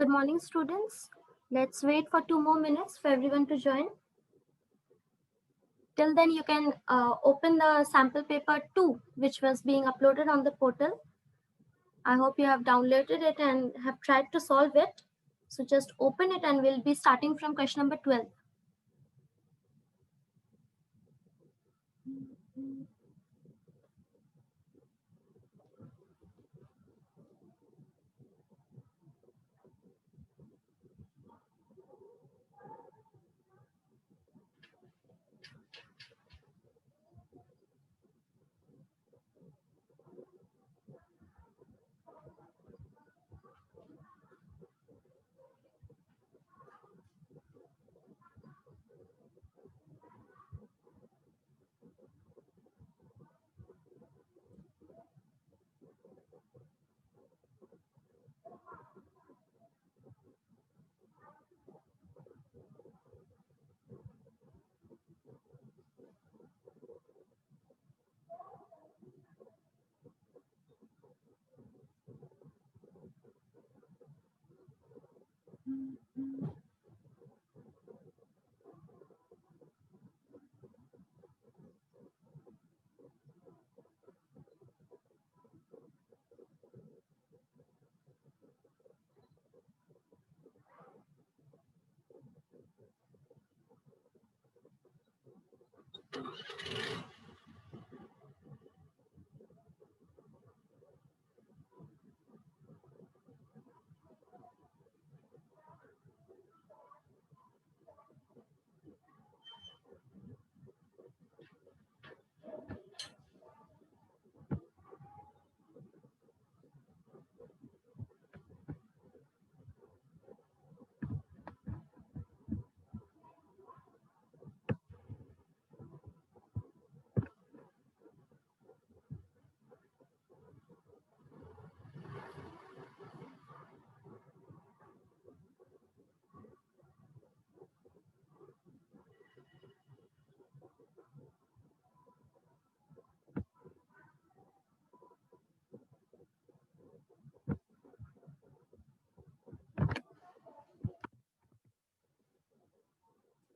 Good morning, students. Let's wait for 2 more minutes for everyone to join. Till then, you can open the sample paper 2, which was being uploaded on the portal. I hope you have downloaded it and have tried to solve it. So just open it and we'll be starting from question number 12.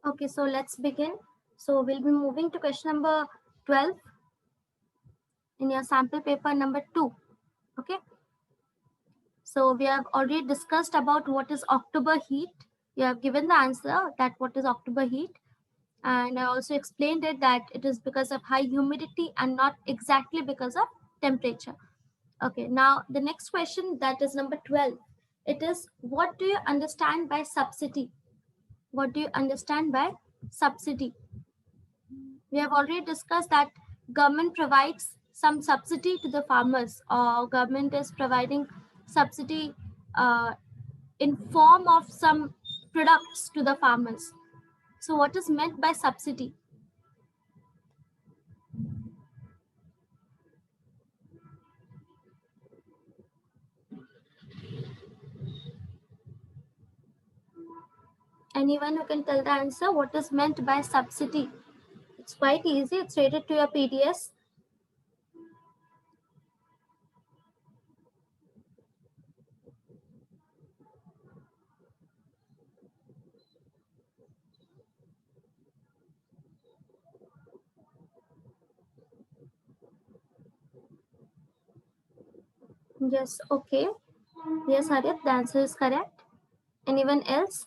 Okay, so let's begin. So we'll be moving to question number 12 in your sample paper number 2. Okay. So we have already discussed about what is October heat. You have given the answer that what is October heat. And I also explained it that it is because of high humidity and not exactly because of temperature. Okay, now the next question, that is number 12. It is, what do you understand by subsidy? What do you understand by subsidy? We have already discussed that government provides some subsidy to the farmers, or government is providing subsidy in form of some products to the farmers. So what is meant by subsidy? Anyone who can tell the answer, what is meant by subsidy? It's quite easy. It's rated to your PDS. Yes, okay. Yes, Harith, the answer is correct. Anyone else?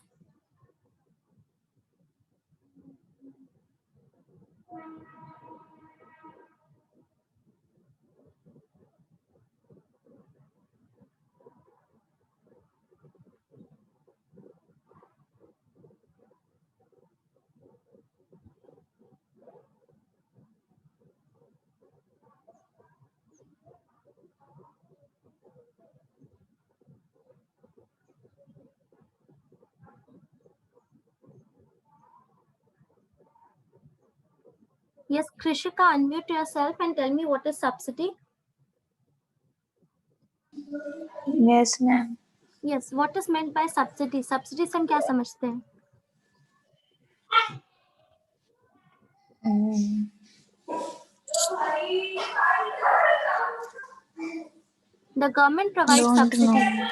Yes, Krishika, unmute yourself and tell me what is subsidy. Yes, ma'am. Yes, what is meant by subsidy? Subsidy से हम क्या समझते हैं? The government provides Don't subsidy. know.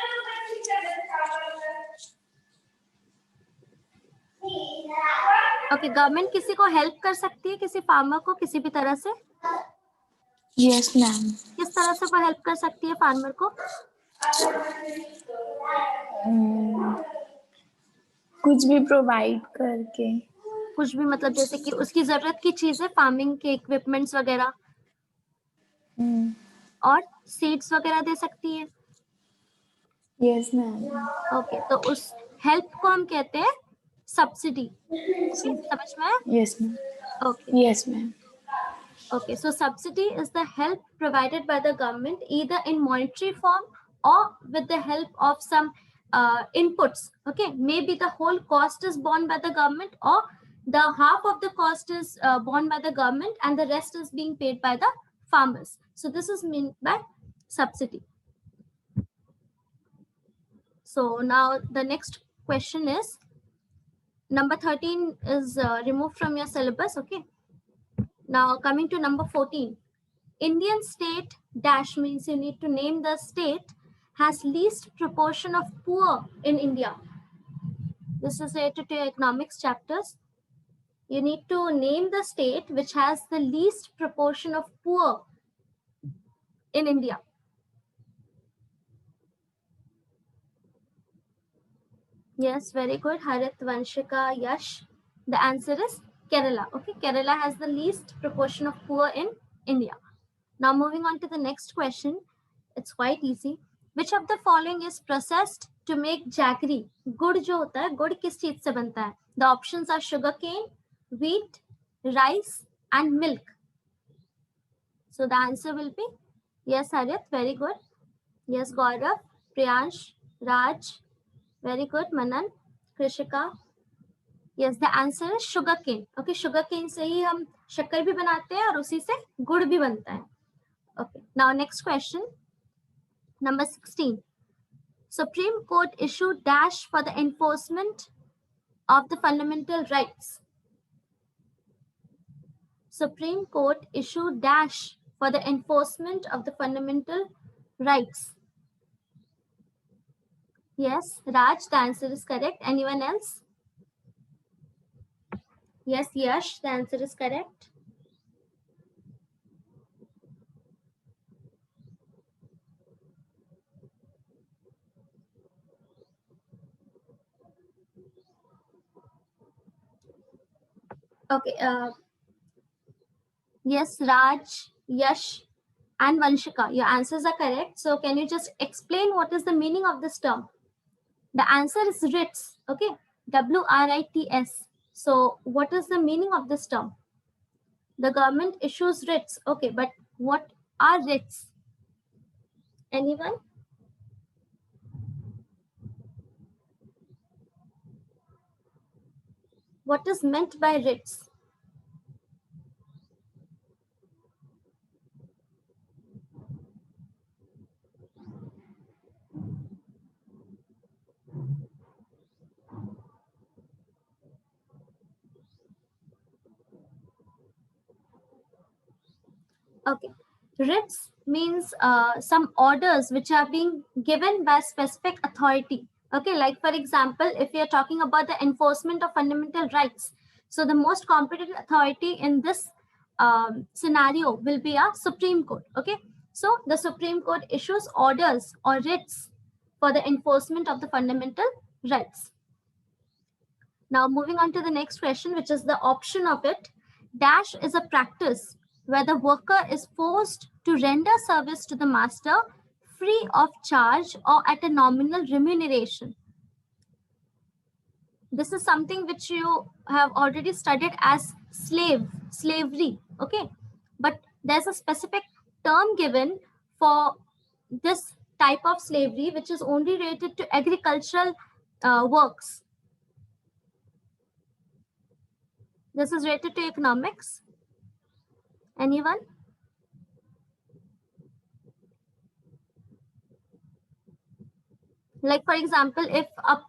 Okay, government किसी को help कर सकती है, किसी फार्मर को किसी भी तरह से? Yes ma'am. किस तरह से वो हेल्प कर सकती है फार्मर को? कुछ भी प्रोवाइड करके। कुछ भी मतलब जैसे कि उसकी जरूरत की चीजें, फार्मिंग के इक्विपमेंट्स वगैरह, और सीड्स वगैरह दे सकती है। Yes ma'am. ओके, तो उस हेल्प को हम कहते हैं सब्सिडी। समझ में आया? Yes ma'am. Okay. Yes ma'am. Okay, so subsidy is the help provided by the government either in monetary form or with the help of some inputs. Okay, maybe the whole cost is borne by the government, or the half of the cost is borne by the government and the rest is being paid by the farmers. So this is meant by subsidy. So now the next question is number 13 is removed from your syllabus. Okay. Now coming to number 14. Indian state dash means you need to name the state has least proportion of poor in India. This is related to economics chapters. You need to name the state which has the least proportion of poor in India. Yes, very good. Harit, Vanshika, Yash. The answer is Kerala. Okay, Kerala has the least proportion of poor in India. Now moving on to the next question. It's quite easy. Which of the following is processed to make jaggery? गुड़ जो होता है, गुड़ किस चीज से बनता है? The options are sugarcane, wheat, rice, and milk. So the answer will be yes, Harit, very good. Yes, Gaurav, Priyansh, Raj, very good. Manan, Krishika. Yes, the answer is sugarcane. Okay, sugarcane से ही हम शक्कर भी बनाते हैं और उसी से गुड़ भी बनता है. Okay, now next question. Number 16. Supreme Court issued dash for the enforcement of the fundamental rights. Supreme Court issued dash for the enforcement of the fundamental rights. Yes, Raj, the answer is correct. Anyone else? Yes, Yash, the answer is correct. Okay. Yes, Raj, Yash, and Vanshika, your answers are correct. So can you just explain what is the meaning of this term? The answer is writs. Okay, WRITS. So what is the meaning of this term? The government issues writs. Okay, but what are writs? Anyone? What is meant by writs? Okay, writs means some orders which are being given by specific authority. Okay, like for example, if you're talking about the enforcement of fundamental rights, so the most competent authority in this scenario will be a Supreme Court. Okay, so the Supreme Court issues orders or writs for the enforcement of the fundamental rights. Now moving on to the next question, which is the option of it. Dash is a practice where the worker is forced to render service to the master free of charge or at a nominal remuneration. This is something which you have already studied as slavery. Okay, but there's a specific term given for this type of slavery, which is only related to agricultural works. This is related to economics. Anyone? Like for example, if a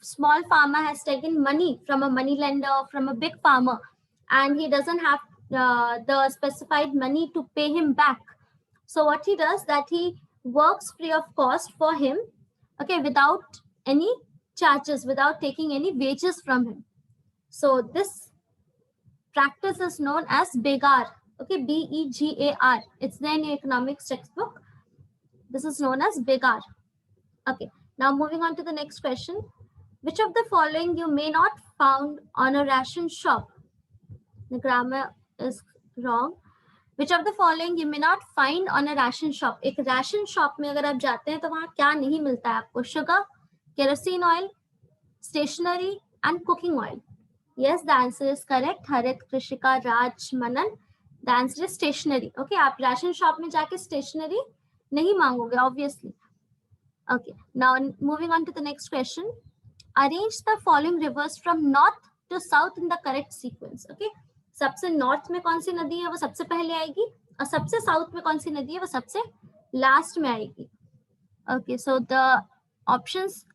small farmer has taken money from a money lender, from a big farmer, and he doesn't have the specified money to pay him back. So what he does, that he works free of cost for him, okay, without any charges, without taking any wages from him. So this practice is known as Begar. Okay, Begar. It's there in your economics textbook. This is known as Begar. Okay, now moving on to the next question. Which of the following you may not found on a ration shop? The grammar is wrong. Which of the following you may not find on a ration shop? एक ration shop में अगर आप जाते हैं तो वहाँ क्या नहीं मिलता है आपको? Sugar, kerosene oil, stationery and cooking oil. Yes, the answer is correct. Harit, Krishika, Raj, Manan. The answer is stationery. Okay, आप ration shop में जाके stationery नहीं मांगोगे obviously. Okay, now moving on to the next question. Arrange the following rivers from north to south in the correct sequence. Okay, सबसे north में कौन सी नदी है वो सबसे पहले आएगी और सबसे south में कौन सी नदी है वो सबसे last में आएगी. Okay, so the options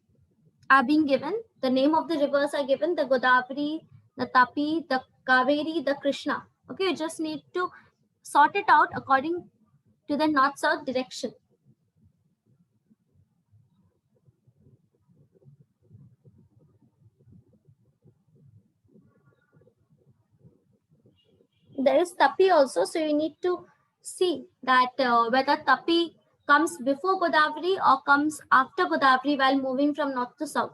are being given. The name of the rivers are given: the Godavari, the Tapi, the Kaveri, the Krishna. Okay, you just need to sort it out according to the north-south direction. There is Tapi also, so you need to see that whether Tapi comes before Godavari or comes after Godavari while moving from north to south.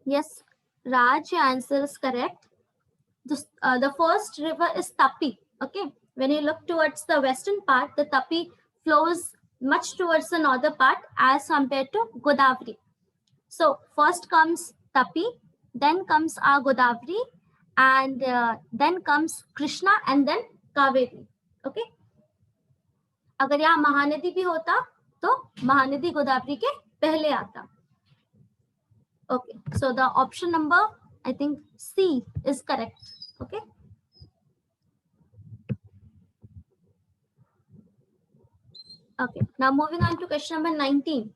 Yes, Raj, your answer is correct. The first river is Tapi. Okay, when you look towards the western part, the Tapi flows much towards the northern part as compared to Godavari. So first comes Tapi, then comes our Godavari, and then comes Krishna and then Kaveri. Okay. अगर यहाँ महानदी भी होता तो महानदी गोदावरी के पहले आता. Okay, so the option number, I think C is correct. Okay. Okay, now moving on to question number 19.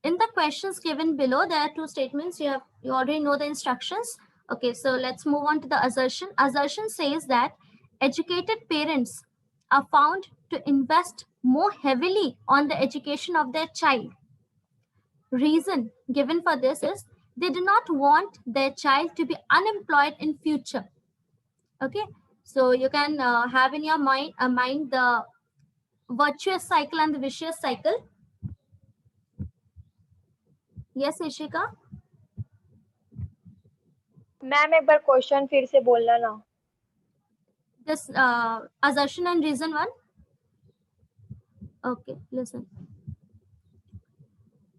In the questions given below, there are two statements. You already know the instructions. Okay, so let's move on to the assertion. Assertion says that educated parents are found to invest more heavily on the education of their child. Reason given for this is they do not want their child to be unemployed in future. Okay, so you can have in your mind the virtuous cycle and the vicious cycle. Yes, Ishika. Ma'am एक बार question फिर से बोलना ना. This assertion and reason one. Okay, listen.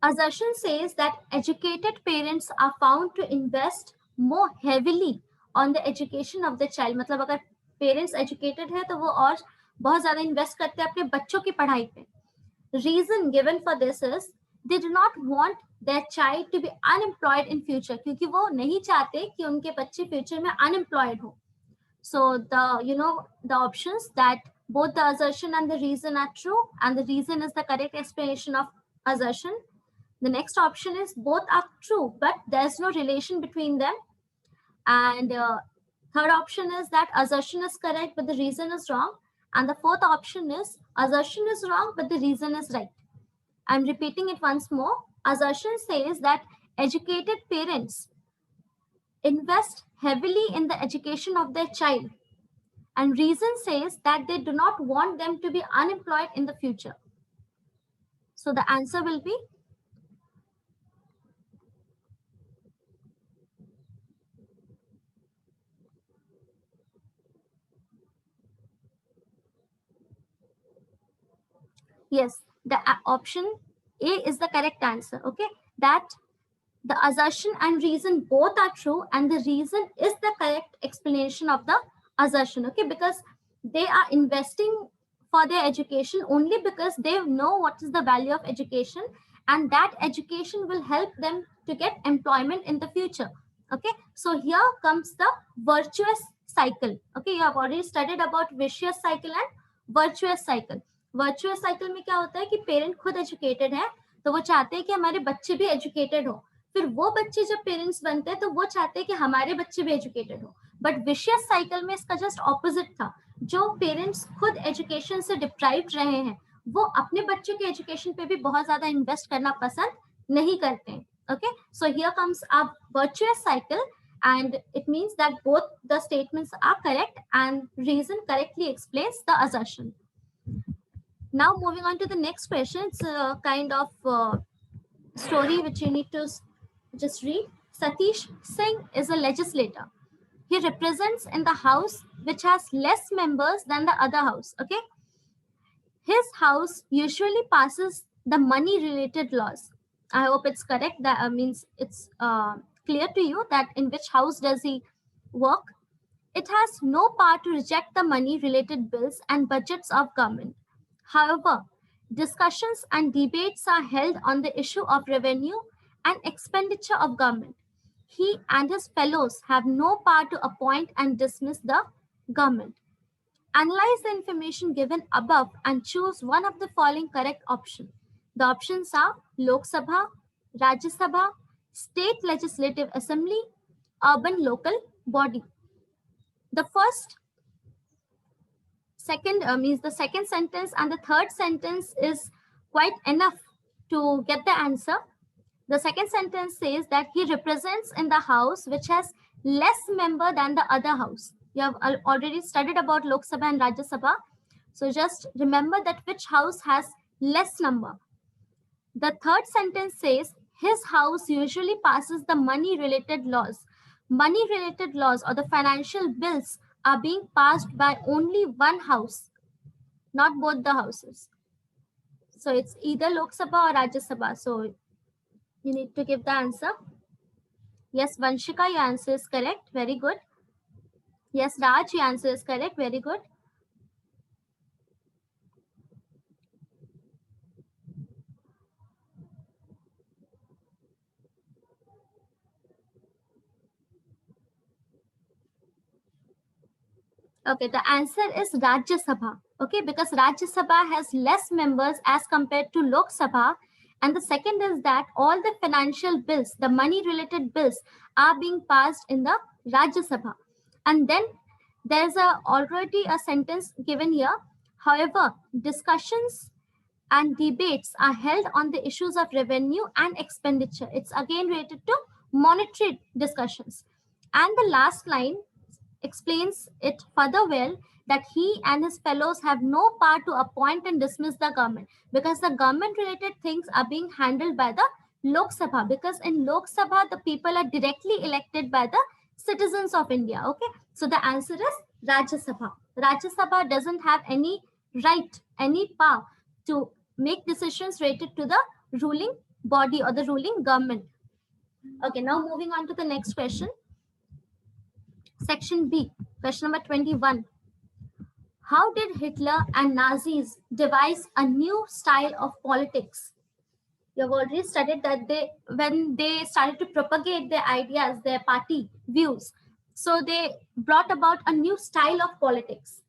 Assertion says that educated parents are found to invest more heavily on the education of the child. मतलब अगर parents educated है तो वो और बहुत ज़्यादा invest करते हैं अपने बच्चों की पढ़ाई पे. Reason given for this is they do not want their child to be unemployed in future, क्योंकि वो नहीं चाहते कि उनके बच्चे future में unemployed हो. So the options that both the assertion and the reason are true, and the reason is the correct explanation of assertion. The next option is both are true, but there's no relation between them. And third option is that assertion is correct, but the reason is wrong. And the fourth option is assertion is wrong, but the reason is right. I'm repeating it once more. Assertion says that educated parents invest heavily in the education of their child. And reason says that they do not want them to be unemployed in the future. So the answer will be yes, the option A is the correct answer. Okay, that the assertion and reason both are true, and the reason is the correct explanation of the assertion. Okay, because they are investing for their education only because they know what is the value of education, and that education will help them to get employment in the future. Okay, so here comes the virtuous cycle. Okay, you have already studied about vicious cycle and virtuous cycle. Virtuous cycle में क्या होता है कि parent खुद educated है तो वो चाहते हैं कि हमारे बच्चे भी एजुकेटेड हो, फिर वो बच्चे जब पेरेंट्स बनते हैं तो वो चाहते हैं कि हमारे बच्चे भी एजुकेटेड हो. बट विशियस साइकिल में इसका जस्ट ऑपोजिट था. जो पेरेंट्स खुद एजुकेशन से डिप्राइव्ड रहे हैं वो अपने बच्चे के एजुकेशन पे भी बहुत ज्यादा इन्वेस्ट करना पसंद नहीं करते हैं. Okay, so here comes a virtuous cycle, and it means that both the statements are correct and reason correctly explains the assertion. Now moving on to the next question, it's a kind of story which you need to just read. Satish Singh is a legislator. He represents in the house which has less members than the other house. Okay, his house usually passes the money related laws. I hope it's correct. That means it's clear to you that in which house does he work. It has no power to reject the money related bills and budgets of government. However, discussions and debates are held on the issue of revenue and expenditure of government. He and his fellows have no power to appoint and dismiss the government. Analyze the information given above and choose one of the following correct options. The options are Lok Sabha, Rajya Sabha, State Legislative Assembly, Urban Local Body. The second sentence and the third sentence is quite enough to get the answer. The second sentence says that he represents in the house which has less member than the other house. You have already studied about Lok Sabha and Rajya Sabha. So just remember that which house has less number. The third sentence says his house usually passes the money related laws. Money related laws or the financial bills are being passed by only one house, not both the houses. So it's either Lok Sabha or Rajya Sabha. So you need to give the answer. Yes, Vanshika, your answer is correct. Very good. Yes, Raj, your answer is correct. Very good. Okay, the answer is Rajya Sabha. Okay, because Rajya Sabha has less members as compared to Lok Sabha. And the second is that all the financial bills, the money related bills are being passed in the Rajya Sabha. And then there's already a sentence given here. However, discussions and debates are held on the issues of revenue and expenditure. It's again related to monetary discussions. And the last line explains it further well that he and his fellows have no power to appoint and dismiss the government because the government related things are being handled by the Lok Sabha, because in Lok Sabha the people are directly elected by the citizens of India. Okay, so the answer is Rajya Sabha. Rajya Sabha doesn't have any right, any power to make decisions related to the ruling body or the ruling government. Okay, now moving on to the next question. Section B, question number 21. How did Hitler and Nazis devise a new style of politics? You have already studied that when they started to propagate their ideas, their party views, so they brought about a new style of politics.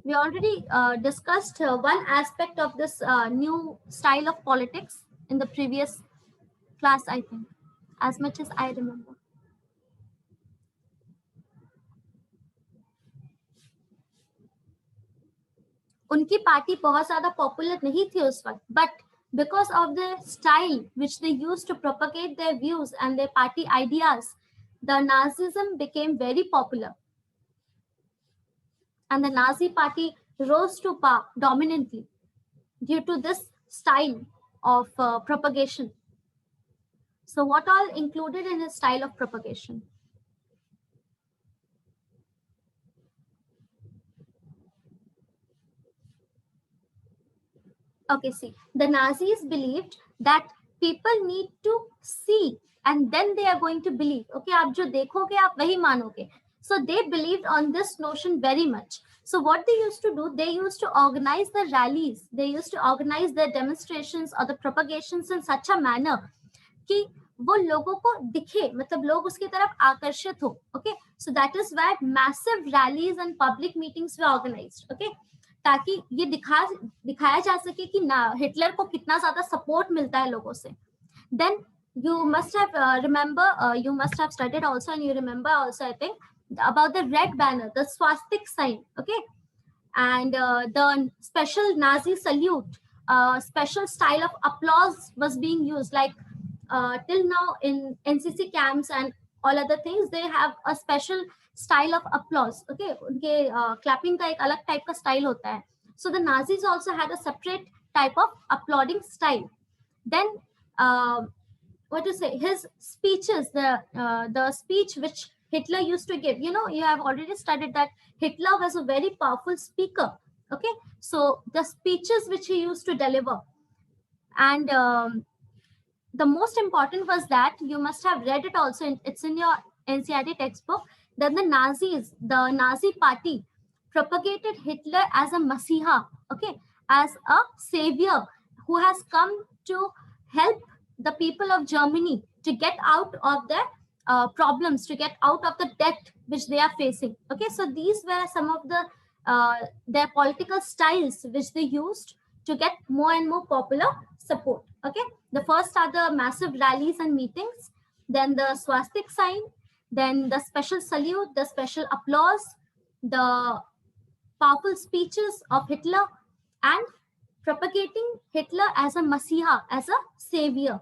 We already discussed one aspect of this new style of politics in the previous class, I think, as much as I remember. उनकी party बहुत ज्यादा popular नहीं थी उस वक्त, but because of the style which they used to propagate their views and their party ideas, the Nazism became very popular. And the Nazi party rose to power dominantly due to this style of propagation. So what all included in his style of propagation? Okay, see, the Nazis believed that people need to see and then they are going to believe. Okay, आप जो देखोगे आप वही मानोगे. So they believed on this notion very much. So what they used to do, they used to organize the rallies, they used to organize their demonstrations or the propagations in such a manner कि वो लोगों को दिखे, मतलब लोग उसकी तरफ आकर्षित हो. Okay, so that is why massive rallies and public meetings were organized. Okay, ताकि ये दिखाया जा सके कि ना हिटलर को कितना ज्यादा सपोर्ट मिलता है लोगों से. Then you must have you must have studied also, and you remember also, I think, about the red banner, the swastik sign, okay, and the special Nazi salute, special style of applause was being used. Like till now in NCC camps and all other things, they have a special style of applause. Okay, उनके clapping का एक अलग type का style होता है. So the Nazis also had a separate type of applauding style. Then what to say, his speeches, the speech which Hitler used to give, you know, you have already studied that Hitler was a very powerful speaker. Okay, so the speeches which he used to deliver, and the most important was that you must have read it also, it's in your NCERT textbook, that the Nazi party propagated Hitler as a Masiha, okay, as a savior who has come to help the people of Germany to get out of their problems, to get out of the debt which they are facing. Okay, so these were some of the their political styles which they used to get more and more popular support. Okay, the first are the massive rallies and meetings, then the swastik sign, then the special salute, the special applause, the powerful speeches of Hitler, and propagating Hitler as a Masiha, as a savior.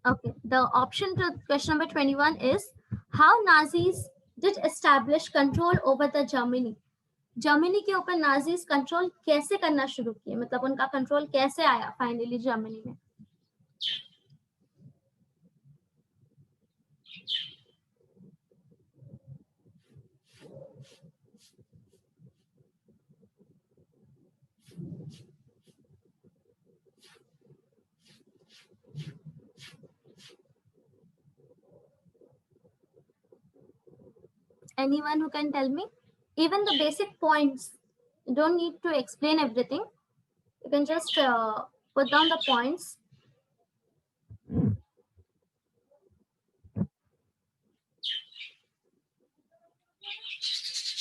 Okay, the option to question number 21 is how Nazis did establish control over the Germany. Germany के ऊपर Nazis control कैसे करना शुरू किए, मतलब उनका control कैसे आया फाइनली जर्मनी में. Anyone who can tell me? Even the basic points, you don't need to explain everything, you can just put down the points.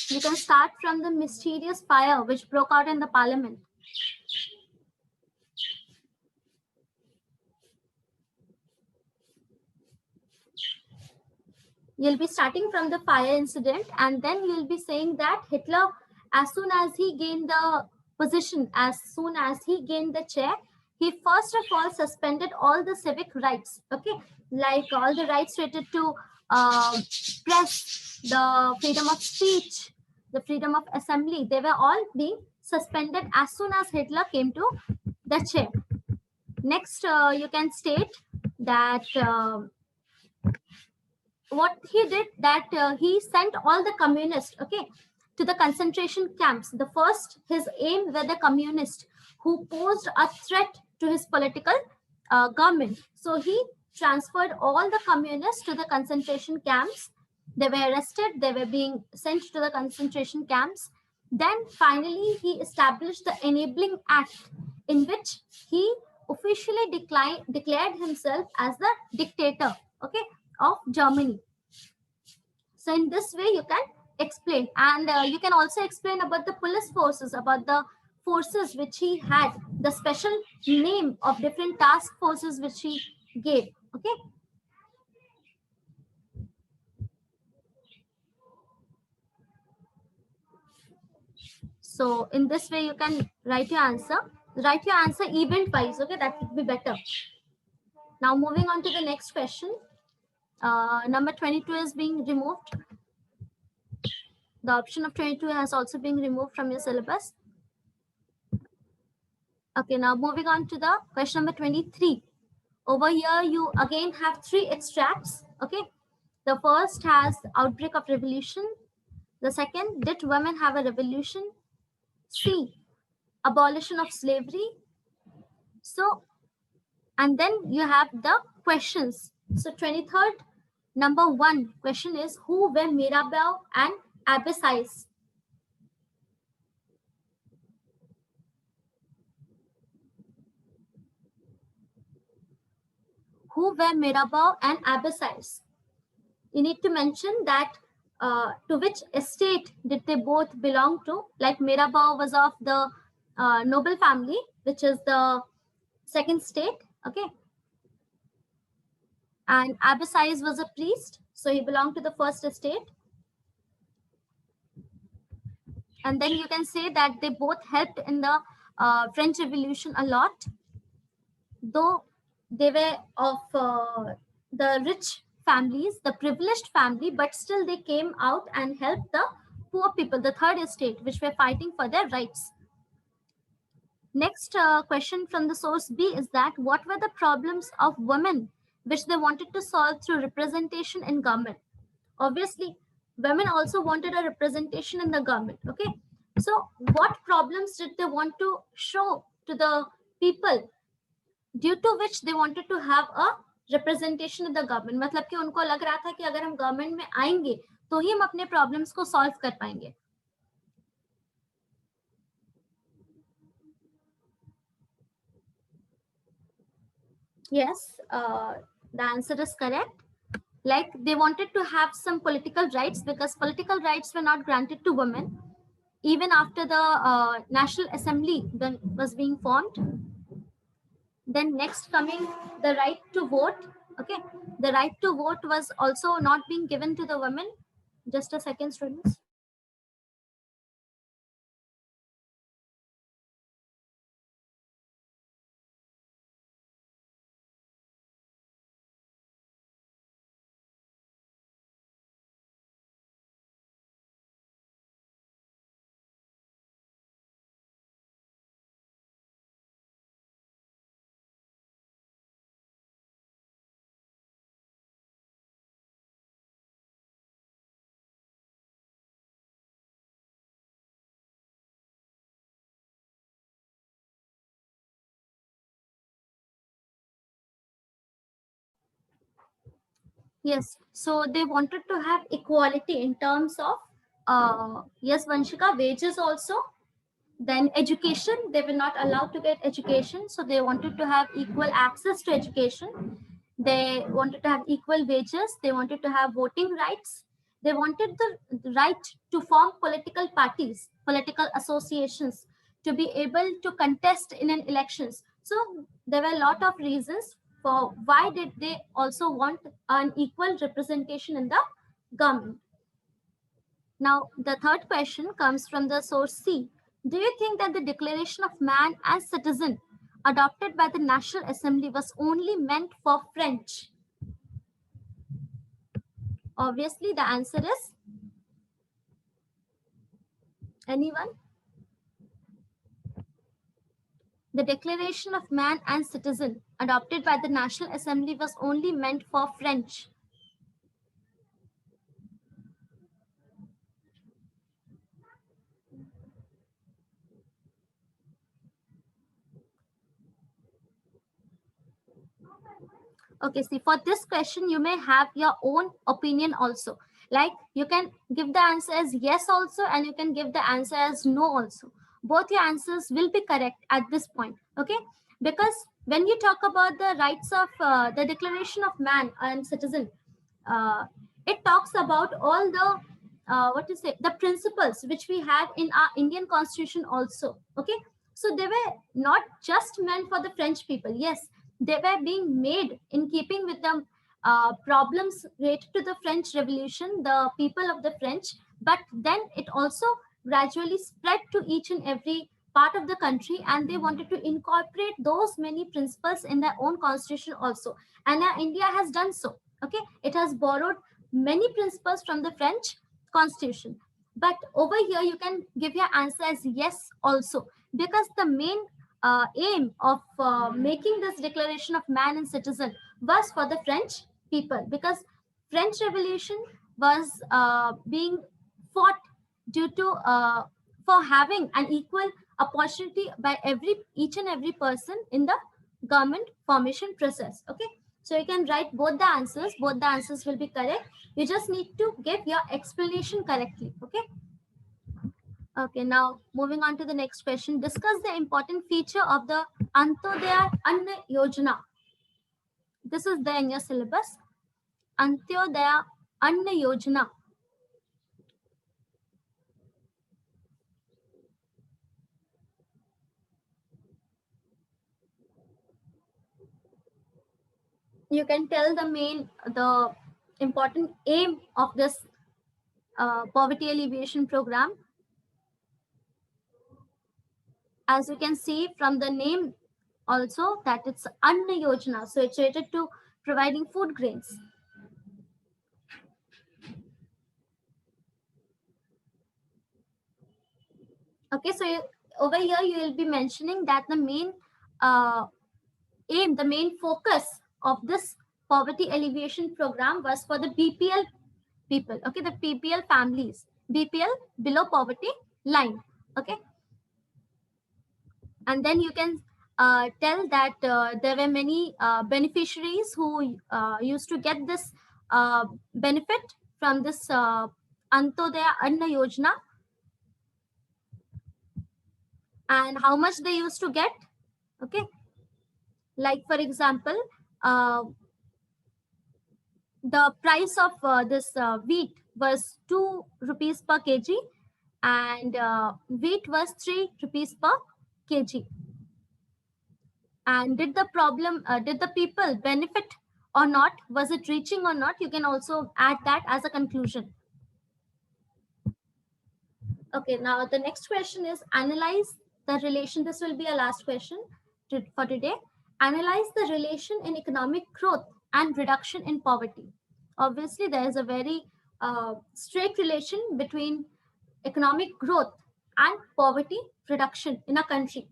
You can start from the mysterious fire which broke out in the parliament. You'll be starting from the fire incident, and then you'll be saying that Hitler, as soon as he gained the position, as soon as he gained the chair, he first of all suspended all the civic rights, okay, like all the rights related to press, the freedom of speech, the freedom of assembly, they were all being suspended as soon as Hitler came to the chair. Next, you can state that what he did, that he sent all the communists, okay, to the concentration camps. The first, his aim were the communists who posed a threat to his political government. So he transferred all the communists to the concentration camps. They were arrested, they were being sent to the concentration camps. Then finally he established the Enabling Act, in which he officially declared himself as the dictator, okay, of Germany. So in this way you can explain, and you can also explain about the police forces, about the forces which he had, the special name of different task forces which he gave. Okay. So in this way you can write your answer event wise. Okay, that would be better. Now moving on to the next question. Number 22 is being removed. The option of 22 has also been removed from your syllabus. Okay, now moving on to the question number 23. Over here, you again have 3 extracts. Okay, the first has outbreak of revolution. The second, did women have a revolution? C, abolition of slavery. So, and then you have the questions. So 23rd, number 1 question is, who were Mirabeau and Abbassides? Who were Mirabeau and Abbassides? You need to mention that to which estate did they both belong to. Like Mirabeau was of the noble family, which is the second state, Okay. And Abbassides was a priest, so he belonged to the first estate. And then you can say that they both helped in the French Revolution a lot, though they were of the rich families, the privileged family, but still they came out and helped the poor people, the third estate, which were fighting for their rights. Next question from the source B is that what were the problems of women which they wanted to solve through representation in government? Obviously, women also wanted a representation in the government. Okay, so what problems did they want to show to the people due to which they wanted to have a representation in the government? मतलब कि उनको लग रहा था कि अगर हम government में आएंगे तो ही हम अपने प्रॉब्लम्स को सॉल्व कर पाएंगे. Yes, the answer is correct. Like they wanted to have some political rights because political rights were not granted to women even after the National Assembly then was being formed. Then next coming the right to vote. Okay, the right to vote was also not being given to the women. Just a second, students. Yes, so they wanted to have equality in terms of yes, Vanshika, wages also. Then education, they were not allowed to get education, so they wanted to have equal access to education. They wanted to have equal wages. They wanted to have voting rights. They wanted the right to form political parties, political associations, to be able to contest in an elections. So there were a lot of reasons for why did they also want an equal representation in the government. Now, the third question comes from the source C. Do you think that the Declaration of Man as Citizen adopted by the National Assembly was only meant for French? Obviously, the answer is anyone? The Declaration of Man and Citizen adopted by the National Assembly was only meant for French. Okay, see, for this question, you may have your own opinion also. Like you can give the answer as yes also, and you can give the answer as no also. Both your answers will be correct at this point. Okay, because when you talk about the rights of the Declaration of Man and Citizen, uh, it talks about all the what to say, the principles which we have in our Indian Constitution also. Okay, so they were not just meant for the French people. Yes, they were being made in keeping with the problems related to the French Revolution, the people of the French, but then it also gradually spread to each and every part of the country, and they wanted to incorporate those many principles in their own constitution also. And India has done so. Okay, it has borrowed many principles from the French constitution. But over here, you can give your answer as yes also, because the main aim of making this Declaration of Man and Citizen was for the French people, because French Revolution was being fought due to for having an equal opportunity by each and every person in the government formation process. Okay, so you can write both the answers. Both the answers will be correct. You just need to give your explanation correctly. Okay. Okay, now moving on to the next question. Discuss the important feature of the Antyodaya Anna Yojana. This is there in your syllabus. Antyodaya Anna Yojana. you can tell the important aim of this poverty alleviation program. As you can see from the name also that it's Anna Yojana, so it's related to providing food grains. Okay, so over here you will be mentioning that the main aim, the main focus of this poverty alleviation program was for the BPL people, okay, the BPL families, BPL, below poverty line, okay. And then you can tell that there were many beneficiaries who used to get this benefit from this Antodaya Anna Yojana, and how much they used to get, okay. Like for example, the price of this wheat was 2 rupees per kg, and wheat was 3 rupees per kg. And did the people benefit or not? Was it reaching or not? You can also add that as a conclusion. Okay, now the next question is analyze the relation. This will be a last question for today. Analyze the relation in economic growth and reduction in poverty. Obviously, there is a very straight relation between economic growth and poverty reduction in a country.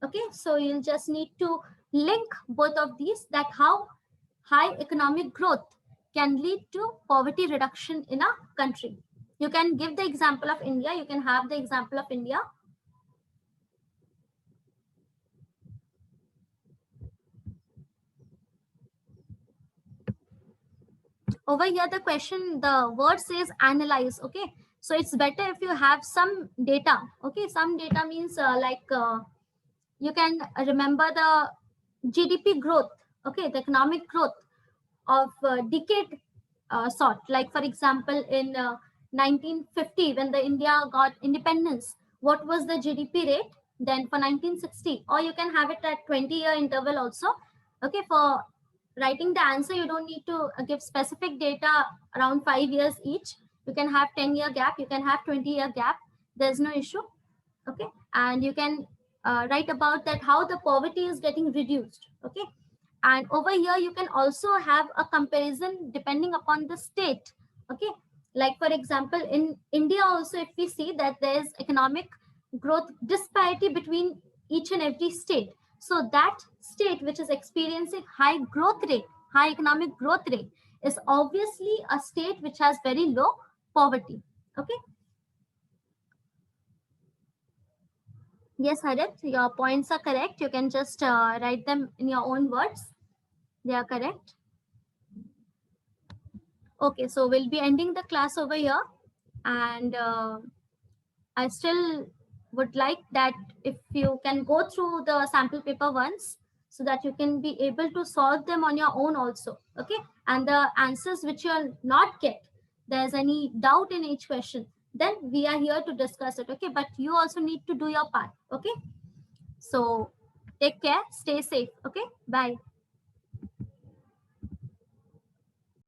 Okay, so you'll just need to link both of these, that how high economic growth can lead to poverty reduction in a country. You can give the example of India. You can have the example of India. Over here, the question, the word says analyze. Okay, so it's better if you have some data. Okay, some data means you can remember the GDP growth. Okay, the economic growth of decade sort. Like for example, in 1950, when the India got independence, what was the GDP rate? Then for 1960, or you can have it at 20-year interval also. Okay, for writing the answer, you don't need to give specific data around 5 years each. You can have 10-year gap, you can have 20-year gap. There's no issue. Okay, and you can write about that how the poverty is getting reduced. Okay, and over here you can also have a comparison depending upon the state. Okay, like for example, in India also, if we see that there is economic growth disparity between each and every state, so that state which is experiencing high growth rate, high economic growth rate, is obviously a state which has very low poverty. Okay, yes, Harit, your points are correct. You can just write them in your own words. They are correct. Okay, so we'll be ending the class over here, and I still would like that if you can go through the sample paper once, so that you can be able to solve them on your own also. Okay, and the answers which you'll not get, there's any doubt in each question, then we are here to discuss it. Okay, but you also need to do your part. Okay, so take care, stay safe. Okay, bye.